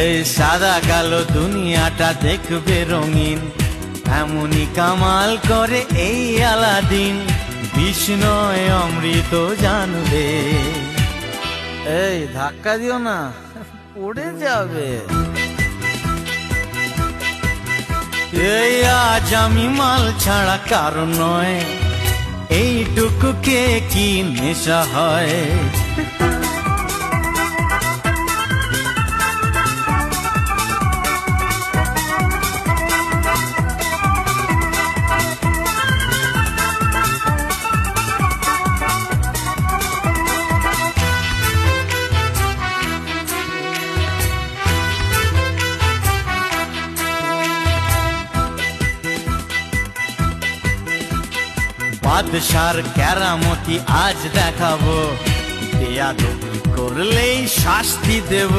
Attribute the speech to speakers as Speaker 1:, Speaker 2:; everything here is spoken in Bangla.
Speaker 1: এই সাদা কালো দুনিয়াটা দেখবে রঙিন, এমনই কামাল করে এই আলাদিন। বিষ্ণয় অমৃত জানবে। এই ধাক্কা দিও না, পড়ে যাবে। এই আজ আমি মাল ছাড়া কারণ নয়, এইটুকু কে কি নেশা হয়। বাদশার কেরামতি আজ দেখাবো, বেয়াদবি করলেই শাস্তি দেব।